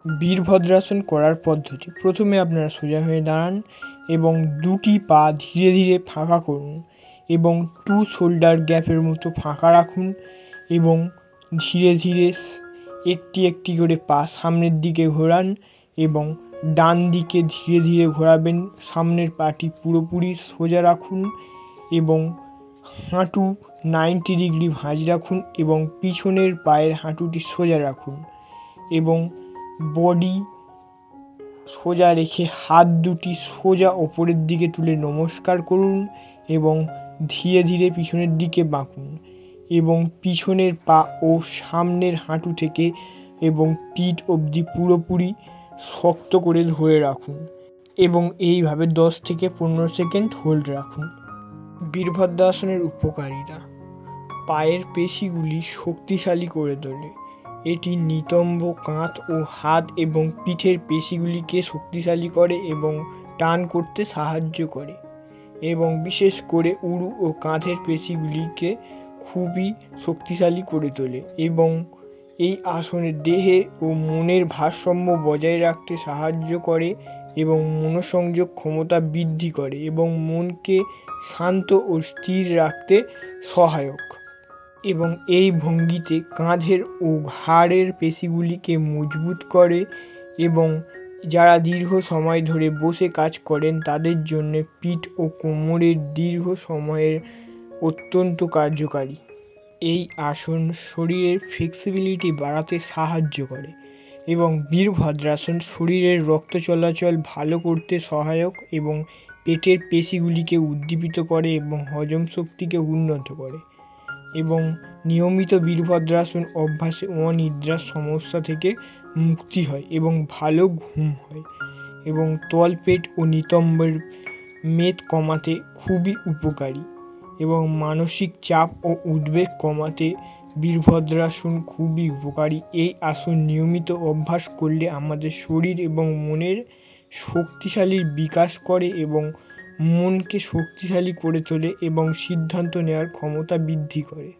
বীরভদ্রাসন করার পদ্ধতি: প্রথমে আপনারা সোজা হয়ে দাঁড়ান এবং দুটি পা ধীরে ধীরে ফাঁকা করুন এবং 2 শোল্ডার গ্যাপের মতো ফাঁকা রাখুন এবং ধীরে ধীরে একটি একটি করে পা সামনের দিকে ঘোরান এবং ডান দিকে ধীরে ধীরে ঘোরাবেন। সামনের পাটি পুরোপুরি সোজা রাখুন এবং হাঁটু 90 ডিগ্রি ভাঁজ রাখুন এবং পিছনের পায়ের হাঁটুটি সোজা রাখুন এবং বডি সোজা রেখে হাত দুটি সোজা ওপরের দিকে তুলে নমস্কার করুন এবং ধীরে ধীরে পিছনের দিকে বাঁকুন এবং পিছনের পা ও সামনের হাঁটু থেকে এবং পিঠ অবধি পুরোপুরি শক্ত করে ধরে রাখুন এবং এইভাবে 10 থেকে 15 সেকেন্ড হোল্ড রাখুন। বীরভদ্রাসনের উপকারিতা: পায়ের পেশিগুলি শক্তিশালী করে তোলে। এটি নিতম্ব, কাঁধ ও হাত এবং পিঠের পেশিগুলিকে শক্তিশালী করে এবং টান করতে সাহায্য করে এবং বিশেষ করে উরু ও কাঁধের পেশিগুলিকে খুবই শক্তিশালী করে তোলে এবং এই আসনে দেহে ও মনের ভারসাম্য বজায় রাখতে সাহায্য করে এবং মনোসংযোগ ক্ষমতা বৃদ্ধি করে এবং মনকে শান্ত ও স্থির রাখতে সহায়ক এবং এই ভঙ্গিতে কাঁধের ও ঘাড়ের পেশিগুলিকে মজবুত করে এবং যারা দীর্ঘ সময় ধরে বসে কাজ করেন তাদের জন্য পিঠ ও কোমরের দীর্ঘ সময়ের অত্যন্ত কার্যকারী। এই আসন শরীরের ফ্লেক্সিবিলিটি বাড়াতে সাহায্য করে এবং বীরভদ্রাসন শরীরের রক্ত চলাচল ভালো করতে সহায়ক এবং পেটের পেশিগুলিকে উদ্দীপিত করে এবং হজম শক্তিকে উন্নত করে এবং নিয়মিত বীরভদ্রাসন অভ্যাসে অনিদ্রার সমস্যা থেকে মুক্তি হয় এবং ভালো ঘুম হয় এবং তলপেট ও নিতম্বের মেদ কমাতে খুবই উপকারী এবং মানসিক চাপ ও উদ্বেগ কমাতে বীরভদ্রাসন খুবই উপকারী। এই আসন নিয়মিত অভ্যাস করলে আমাদের শরীর এবং মনের শক্তিশালীর বিকাশ করে এবং মনকে শক্তিশালী করে তোলে এবং সিদ্ধান্ত নেওয়ার ক্ষমতা বৃদ্ধি করে।